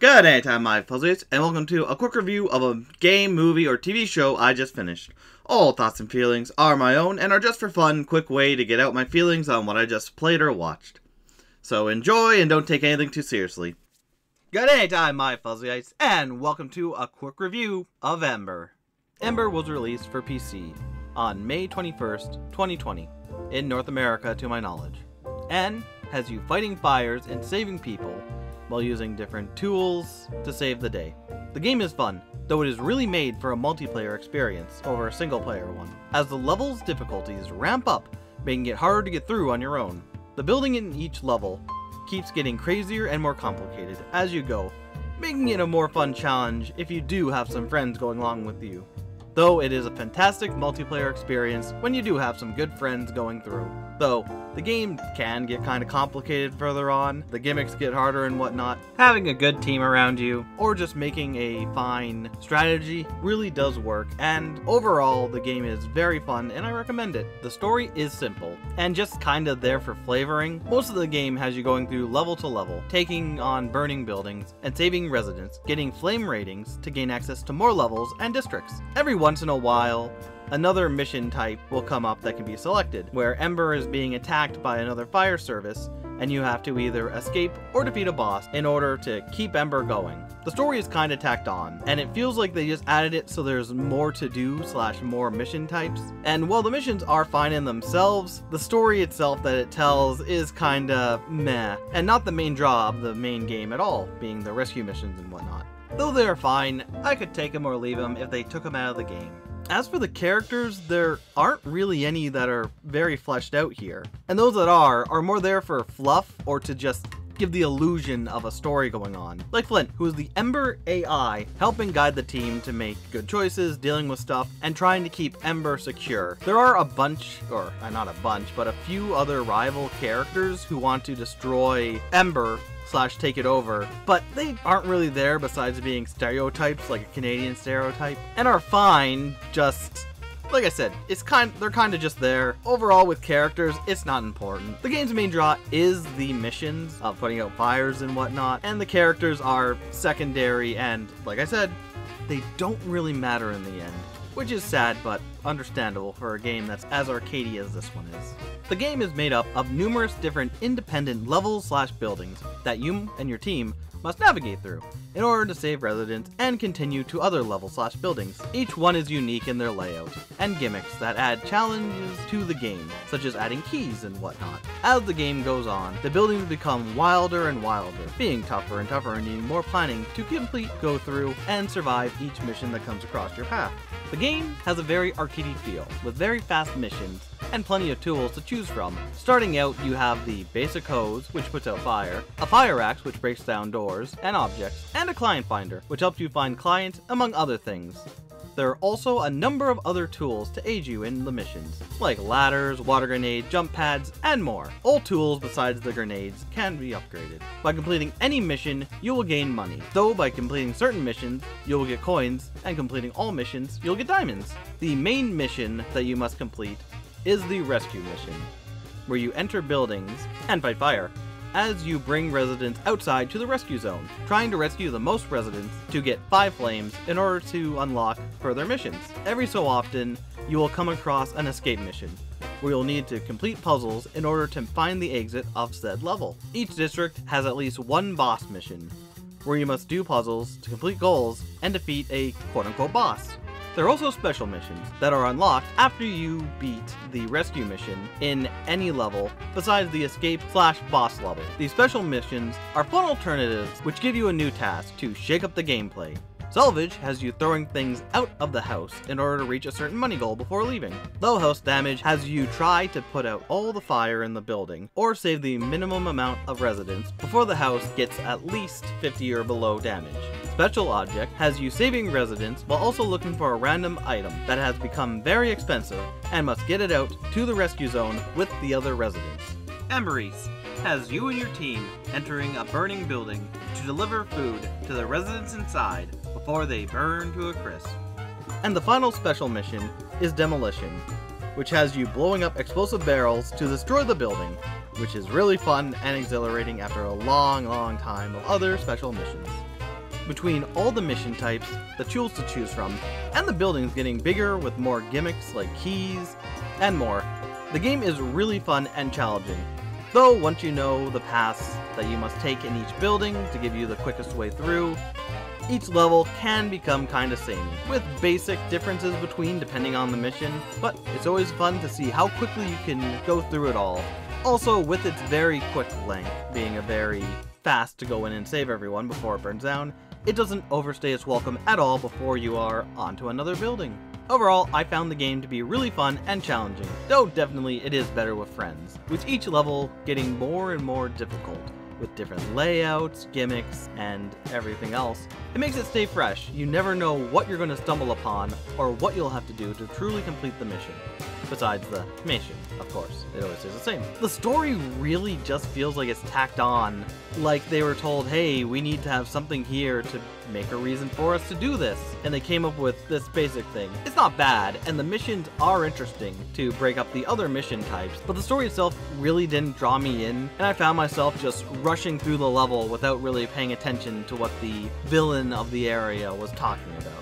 Good day, time my puzzles, and welcome to a quick review of a game, movie, or TV show I just finished. All thoughts and feelings are my own and are just for fun, quick way to get out my feelings on what I just played or watched. So enjoy and don't take anything too seriously. Good day, time my fuzzyites, and welcome to a quick review of Embr. Embr was released for PC on May 21st, 2020, in North America to my knowledge, and has you fighting fires and saving people while using different tools to save the day. The game is fun, though it is really made for a multiplayer experience over a single player one, as the level's difficulties ramp up, making it harder to get through on your own. The building in each level keeps getting crazier and more complicated as you go, making it a more fun challenge if you do have some friends going along with you. Though it is a fantastic multiplayer experience when you do have some good friends going through. Though, the game can get kind of complicated further on, the gimmicks get harder and whatnot. Having a good team around you, or just making a fine strategy, really does work, and overall the game is very fun and I recommend it. The story is simple, and just kinda there for flavoring. Most of the game has you going through level to level, taking on burning buildings, and saving residents, getting flame ratings to gain access to more levels and districts. Every once in a while, another mission type will come up that can be selected, where Embr is being attacked by another fire service, and you have to either escape or defeat a boss in order to keep Embr going. The story is kinda tacked on, and it feels like they just added it so there's more to do / more mission types. And while the missions are fine in themselves, the story itself that it tells is kinda meh, and not the main draw of the main game at all, being the rescue missions and whatnot. Though they are fine, I could take them or leave them if they took them out of the game. As for the characters, there aren't really any that are very fleshed out here, and those that are more there for fluff or to just give the illusion of a story going on. Like Flint, who is the Embr AI, helping guide the team to make good choices, dealing with stuff, and trying to keep Embr secure. There are a bunch, or not a bunch, but a few other rival characters who want to destroy Embr / take it over, but they aren't really there besides being stereotypes like a Canadian stereotype, and are fine, just like I said, they're kinda just there. Overall with characters, it's not important. The game's main draw is the missions of putting out fires and whatnot, and the characters are secondary and, like I said, they don't really matter in the end. Which is sad, but understandable for a game that's as arcadey as this one is. The game is made up of numerous different independent levels / buildings that you and your team must navigate through in order to save residents and continue to other levels / buildings. Each one is unique in their layout and gimmicks that add challenges to the game, such as adding keys and whatnot. As the game goes on, the buildings become wilder and wilder, being tougher and tougher and needing more planning to complete, go through, and survive each mission that comes across your path. The game has a very arcadey feel, with very fast missions and plenty of tools to choose from. Starting out, you have the basic hose, which puts out fire, a fire axe, which breaks down doors and objects, and a client finder, which helps you find clients, among other things. There are also a number of other tools to aid you in the missions, like ladders, water grenades, jump pads, and more. All tools besides the grenades can be upgraded. By completing any mission, you will gain money, though by completing certain missions, you will get coins, and completing all missions, you'll get diamonds. The main mission that you must complete is the rescue mission, where you enter buildings and fight fire as you bring residents outside to the rescue zone, trying to rescue the most residents to get 5 flames in order to unlock further missions. Every so often, you will come across an escape mission, where you'll need to complete puzzles in order to find the exit of said level. Each district has at least one boss mission, where you must do puzzles to complete goals and defeat a quote-unquote boss. There are also special missions that are unlocked after you beat the rescue mission in any level besides the escape / boss level. These special missions are fun alternatives which give you a new task to shake up the gameplay. Salvage has you throwing things out of the house in order to reach a certain money goal before leaving. Low house damage has you try to put out all the fire in the building or save the minimum amount of residents before the house gets at least 50 or below damage. Special object has you saving residents while also looking for a random item that has become very expensive and must get it out to the rescue zone with the other residents. Embr has you and your team entering a burning building to deliver food to the residents inside before they burn to a crisp. And the final special mission is Demolition, which has you blowing up explosive barrels to destroy the building, which is really fun and exhilarating after a long time of other special missions. Between all the mission types, the tools to choose from, and the buildings getting bigger with more gimmicks like keys and more, the game is really fun and challenging. Though once you know the paths that you must take in each building to give you the quickest way through, each level can become kinda samey, with basic differences between depending on the mission, but it's always fun to see how quickly you can go through it all. Also, with its very quick length, being a very fast to go in and save everyone before it burns down, it doesn't overstay its welcome at all before you are onto another building. Overall, I found the game to be really fun and challenging, though definitely it is better with friends, with each level getting more and more difficult, with different layouts, gimmicks, and everything else. It makes it stay fresh. You never know what you're going to stumble upon, or what you'll have to do to truly complete the mission. Besides the mission, of course. It always stays the same. The story really just feels like it's tacked on, like they were told, hey, we need to have something here to make a reason for us to do this, and they came up with this basic thing. It's not bad, and the missions are interesting to break up the other mission types, but the story itself really didn't draw me in, and I found myself just rushing through the level without really paying attention to what the villain of the area was talking about.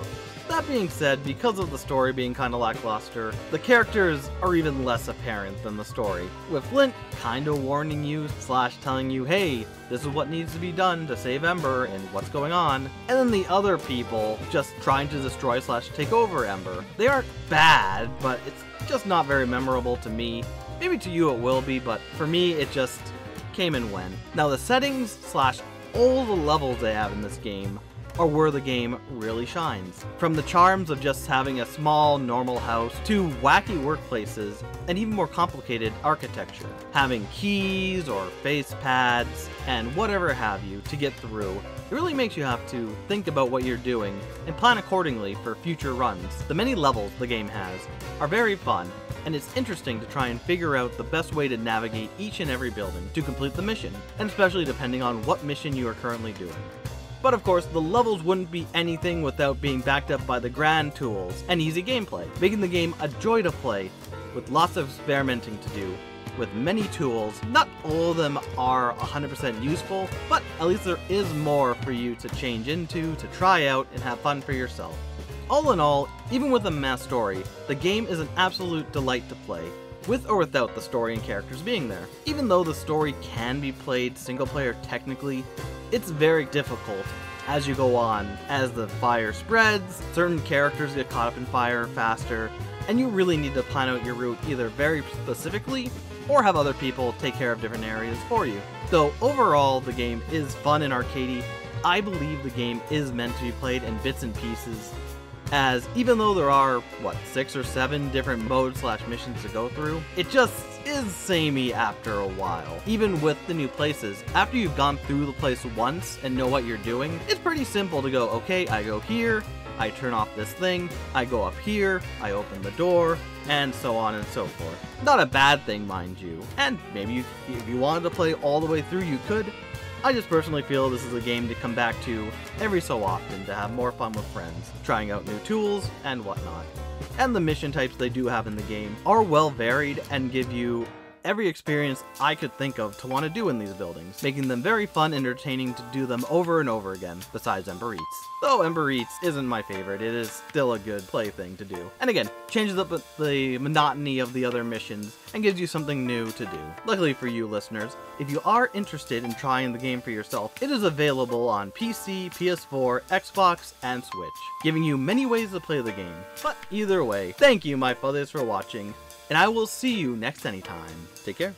That being said, because of the story being kinda lackluster, the characters are even less apparent than the story, with Flint kinda warning you / telling you, hey, this is what needs to be done to save Embr and what's going on, and then the other people just trying to destroy / take over Embr. They aren't bad, but it's just not very memorable to me. Maybe to you it will be, but for me it just came and went. Now the settings / all the levels they have in this game are where the game really shines. From the charms of just having a small, normal house, to wacky workplaces, and even more complicated architecture. Having keys, or face pads, and whatever have you to get through, it really makes you have to think about what you're doing, and plan accordingly for future runs. The many levels the game has are very fun, and it's interesting to try and figure out the best way to navigate each and every building to complete the mission, and especially depending on what mission you are currently doing. But of course, the levels wouldn't be anything without being backed up by the grand tools and easy gameplay, making the game a joy to play, with lots of experimenting to do, with many tools. Not all of them are 100% useful, but at least there is more for you to change into, to try out, and have fun for yourself. All in all, even with a mess story, the game is an absolute delight to play, with or without the story and characters being there. Even though the story can be played single player technically, it's very difficult as you go on. As the fire spreads, certain characters get caught up in fire faster, and you really need to plan out your route either very specifically, or have other people take care of different areas for you. Though overall the game is fun and arcadey, I believe the game is meant to be played in bits and pieces, as even though there are, 6 or 7 different modes / missions to go through, it just is samey after a while. Even with the new places, after you've gone through the place once and know what you're doing, it's pretty simple to go, okay, I go here, I turn off this thing, I go up here, I open the door, and so on and so forth. Not a bad thing, mind you, and maybe if you wanted to play all the way through, you could. I just personally feel this is a game to come back to every so often to have more fun with friends, trying out new tools and whatnot. And the mission types they do have in the game are well varied and give you every experience I could think of to want to do in these buildings, making them very fun and entertaining to do them over and over again, besides Embr Eats. Though Embr Eats isn't my favorite, it is still a good play thing to do. And again, changes up the monotony of the other missions and gives you something new to do. Luckily for you listeners, if you are interested in trying the game for yourself, it is available on PC, PS4, Xbox, and Switch, giving you many ways to play the game. But either way, thank you my brothers for watching, and I will see you next anytime. Take care.